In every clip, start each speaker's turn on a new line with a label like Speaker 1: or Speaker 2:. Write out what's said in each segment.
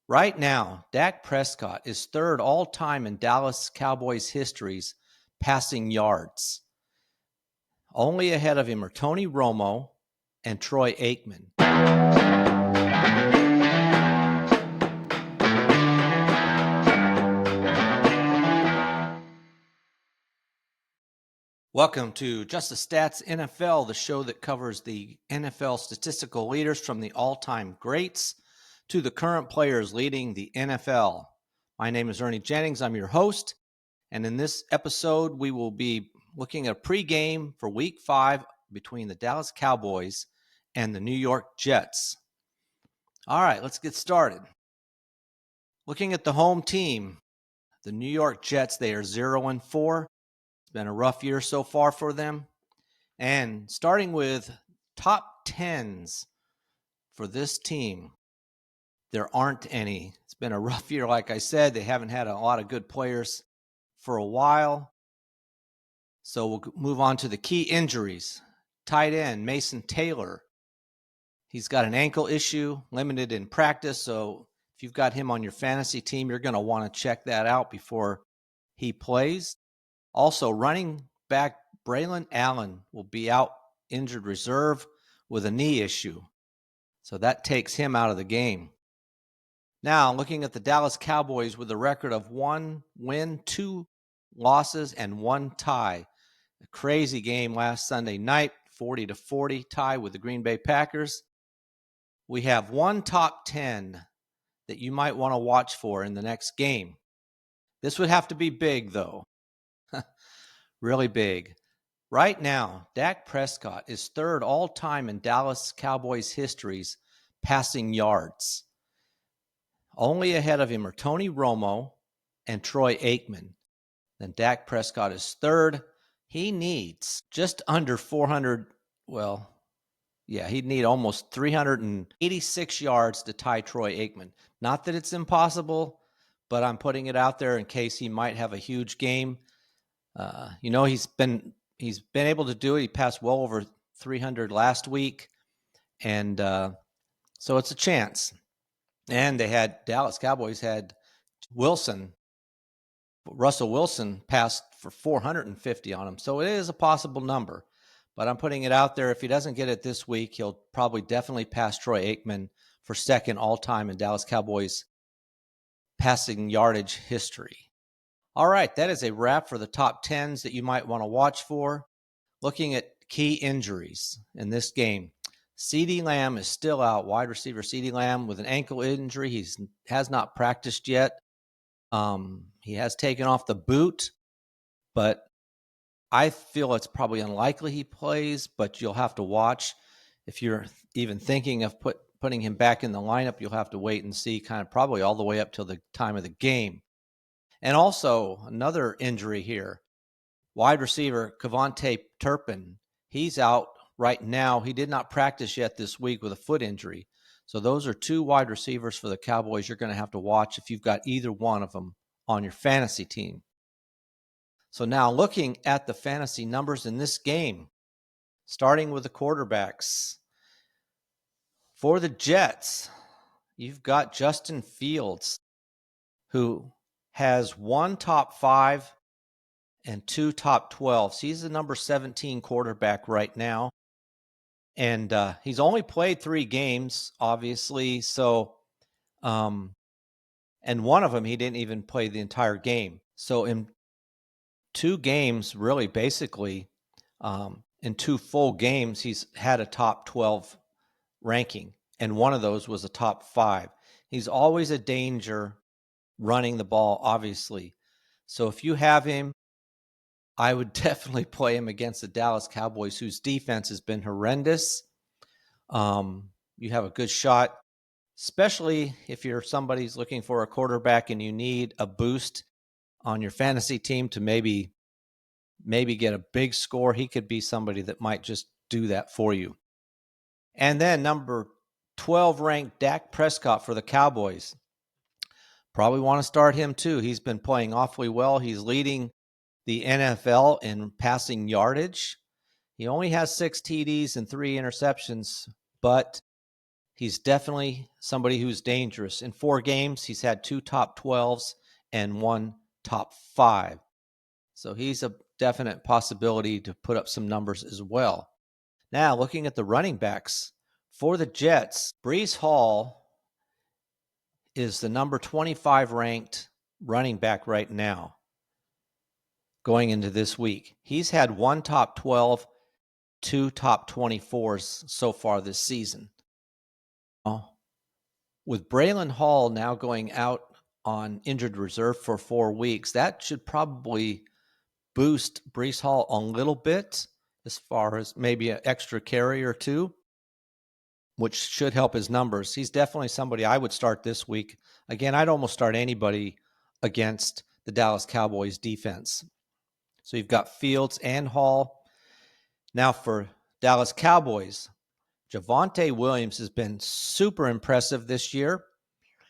Speaker 1: Right now, Dak Prescott is third all-time in Dallas Cowboys history's passing yards. Only ahead of him are Tony Romo and Troy Aikman. Welcome to Just the Stats NFL, the show that covers the NFL statistical leaders from the all-time greats to the current players leading the NFL. My name is Ernie Jennings. I'm your host. And in this episode, we will be looking at a pregame for Week 5 between the Dallas Cowboys and the New York Jets. All right, let's get started. Looking at the home team, the New York Jets, they are 0-4. It's been a rough year so far for them. And starting with top 10s for this team, there aren't any. It's been a rough year, like I said. They haven't had a lot of good players for a while. So we'll move on to the key injuries. Tight end, Mason Taylor. He's got an ankle issue, limited in practice. So if you've got him on your fantasy team, you're going to want to check that out before he plays. Also, running back Braylon Allen will be out injured reserve with a knee issue. So that takes him out of the game. Now, looking at the Dallas Cowboys with a record of 1 win, 2 losses, and 1 tie. A crazy game last Sunday night, 40-40 tie with the Green Bay Packers. We have one top 10 that you might want to watch for in the next game. This would have to be big, though. Really big. Right now, Dak Prescott is third all-time in Dallas Cowboys history's passing yards. Only ahead of him are Tony Romo and Troy Aikman. Then Dak Prescott is third. He needs just under 400, he'd need almost 386 yards to tie Troy Aikman. Not that it's impossible, but I'm putting it out there in case he might have a huge game. He's been able to do it. He passed well over 300 last week, and so it's a chance. And Dallas Cowboys had Russell Wilson passed for 450 on him, so it is a possible number. But I'm putting it out there. If he doesn't get it this week, he'll probably definitely pass Troy Aikman for second all-time in Dallas Cowboys passing yardage history. All right, that is a wrap for the top 10s that you might want to watch for. Looking at key injuries in this game, CeeDee Lamb is still out. Wide receiver CeeDee Lamb with an ankle injury. He has not practiced yet. He has taken off the boot, but I feel it's probably unlikely he plays, but you'll have to watch. If you're even thinking of putting him back in the lineup, you'll have to wait and see, kind of probably all the way up till the time of the game. And also another injury here, wide receiver Kevontae Turpin. He's out right now. He did not practice yet this week with a foot injury. So those are 2 wide receivers for the Cowboys you're going to have to watch if you've got either one of them on your fantasy team. So now looking at the fantasy numbers in this game, starting with the quarterbacks. For the Jets, you've got Justin Fields, who has 1 top 5 and 2 top 12. He's the number 17 quarterback right now. And he's only played 3 games, obviously. So, and one of them, he didn't even play the entire game. So in 2 games, really, basically, in 2 full games, he's had a top 12 ranking. And one of those was a top 5. He's always a danger running the ball, obviously. So if you have him, I would definitely play him against the Dallas Cowboys, whose defense has been horrendous. You have a good shot, especially if you're somebody's looking for a quarterback and you need a boost on your fantasy team to maybe get a big score. He could be somebody that might just do that for you. And then number 12 ranked Dak Prescott for the Cowboys. Probably want to start him too. He's been playing awfully well. He's leading the NFL in passing yardage. He only has 6 TDs and 3 interceptions, but He's definitely somebody who's dangerous. In 4 games, he's had 2 top 12s and 1 top 5. So he's a definite possibility to put up some numbers as well. Now, looking at the running backs for the Jets, Breece Hall is the number 25 ranked running back right now going into this week. He's had 1 top 12, 2 top 24s so far this season. With Braylon Hall now going out on injured reserve for 4 weeks, that should probably boost Breece Hall a little bit as far as maybe an extra carry or 2, which should help his numbers. He's definitely somebody I would start this week. Again, I'd almost start anybody against the Dallas Cowboys defense. So you've got Fields and Hall. Now for Dallas Cowboys, Javonte Williams has been super impressive this year.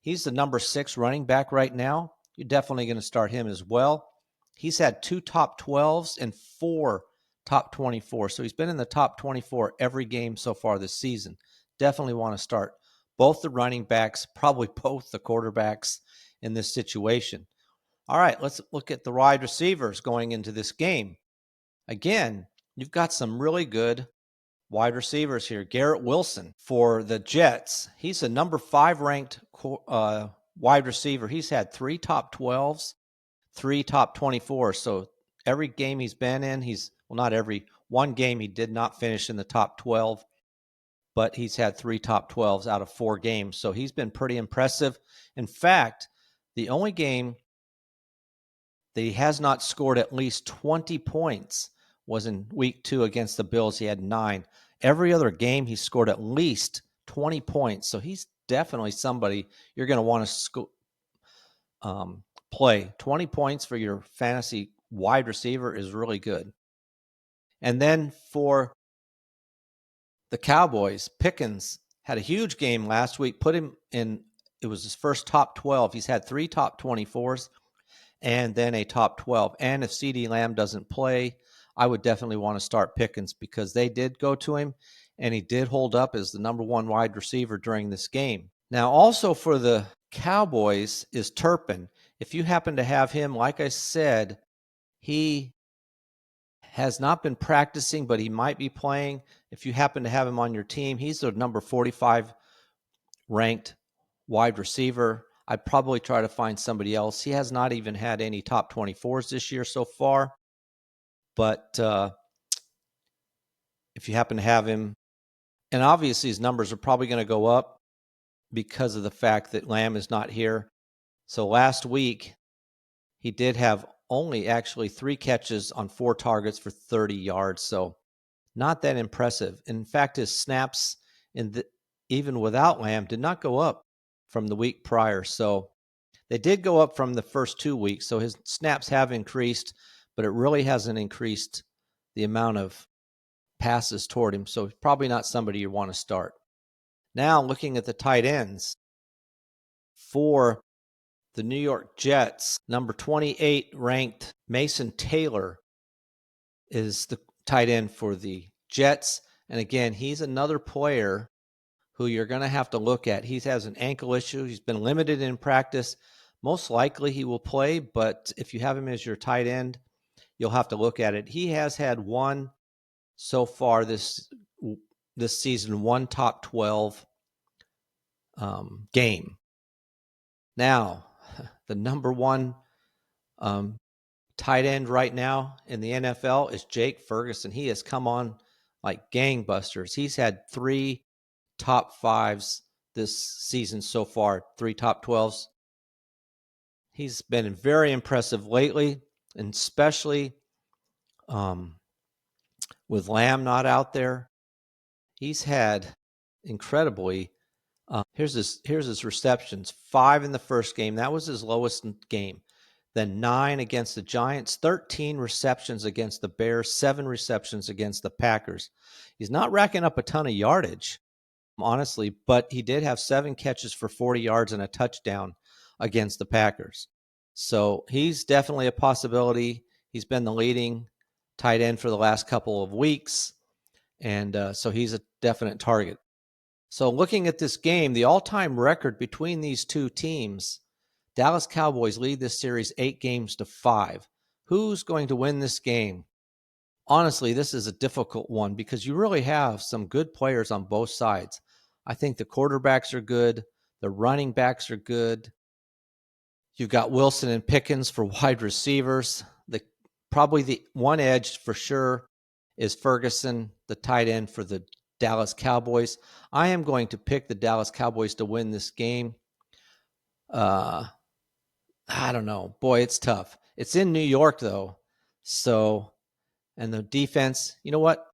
Speaker 1: He's the number 6 running back right now. You're definitely going to start him as well. He's had 2 top 12s and 4 top 24. So he's been in the top 24 every game so far this season. Definitely want to start both the running backs, probably both the quarterbacks in this situation. All right, let's look at the wide receivers going into this game. Again, you've got some really good wide receivers here. Garrett Wilson for the Jets. He's a number 5 ranked wide receiver. He's had 3 top 12s, 3 top 24. So every game he's been in, one game he did not finish in the top 12, but he's had 3 top 12s out of 4 games. So he's been pretty impressive. In fact, the only game that he has not scored at least 20 points was in week 2 against the Bills. He had 9. Every other game, he scored at least 20 points. So he's definitely somebody you're going to want to play. 20 points for your fantasy wide receiver is really good. And then for the Cowboys, Pickens had a huge game last week, put him in, it was his first top 12. He's had 3 top 24s and then a top 12. And if CeeDee Lamb doesn't play, I would definitely want to start Pickens because they did go to him, and he did hold up as the number 1 wide receiver during this game. Now, also for the Cowboys is Turpin. If you happen to have him, like I said, he has not been practicing, but he might be playing. If you happen to have him on your team, he's the number 45 ranked wide receiver. I'd probably try to find somebody else. He has not even had any top 24s this year so far. But if you happen to have him, and obviously his numbers are probably going to go up because of the fact that Lamb is not here. So last week, he did have only actually 3 catches on 4 targets for 30 yards. So not that impressive. In fact, his snaps, even without Lamb, did not go up from the week prior. So they did go up from the first 2 weeks. So his snaps have increased, but it really hasn't increased the amount of passes toward him. So probably not somebody you want to start. Now looking at the tight ends for the New York Jets, number 28 ranked Mason Taylor is the tight end for the Jets. And again, he's another player who you're going to have to look at. He has an ankle issue. He's been limited in practice. Most likely he will play, but if you have him as your tight end, you'll have to look at it. He has had one so far this season, 1 top 12 game. Now, the number 1 tight end right now in the NFL is Jake Ferguson. He has come on like gangbusters. He's had 3 top 5s this season so far, 3 top 12s. He's been very impressive lately, and especially with Lamb not out there. He's had incredibly here's his receptions. 5 in the first game. That was his lowest game. Then 9 against the Giants, 13 receptions against the Bears, 7 receptions against the Packers. He's not racking up a ton of yardage, honestly, but he did have 7 catches for 40 yards and a touchdown against the Packers. So he's definitely a possibility. He's been the leading tight end for the last couple of weeks, and so he's a definite target. So looking at this game, the all-time record between these two teams, Dallas Cowboys lead this series 8-5. Who's going to win this game? Honestly, this is a difficult one because you really have some good players on both sides. I think the quarterbacks are good. The running backs are good. You've got Wilson and Pickens for wide receivers. Probably the one edge for sure is Ferguson, the tight end for the Dallas Cowboys. I am going to pick the Dallas Cowboys to win this game. I don't know. Boy, it's tough. It's in New York, though. So, and the defense, you know what?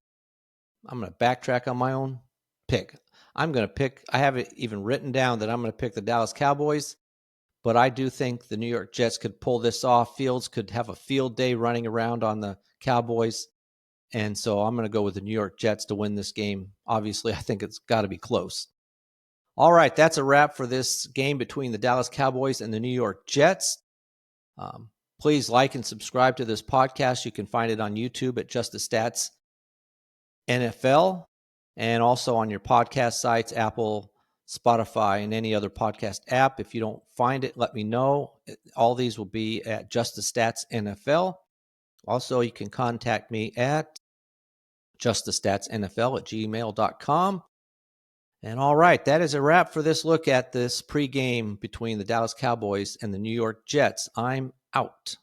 Speaker 1: I'm going to backtrack on my own pick. I'm going to pick, I have it even written down that I'm going to pick the Dallas Cowboys, but I do think the New York Jets could pull this off. Fields could have a field day running around on the Cowboys. And so I'm going to go with the New York Jets to win this game. Obviously, I think it's got to be close. All right, that's a wrap for this game between the Dallas Cowboys and the New York Jets. Please like and subscribe to this podcast. You can find it on YouTube at Just the Stats NFL, and also on your podcast sites, Apple, Spotify, and any other podcast app. If you don't find it, let me know. All these will be at Just the Stats NFL. Also, you can contact me at justthestatsnfl@gmail.com. And all right, that is a wrap for this look at this pregame between the Dallas Cowboys and the New York Jets. I'm out.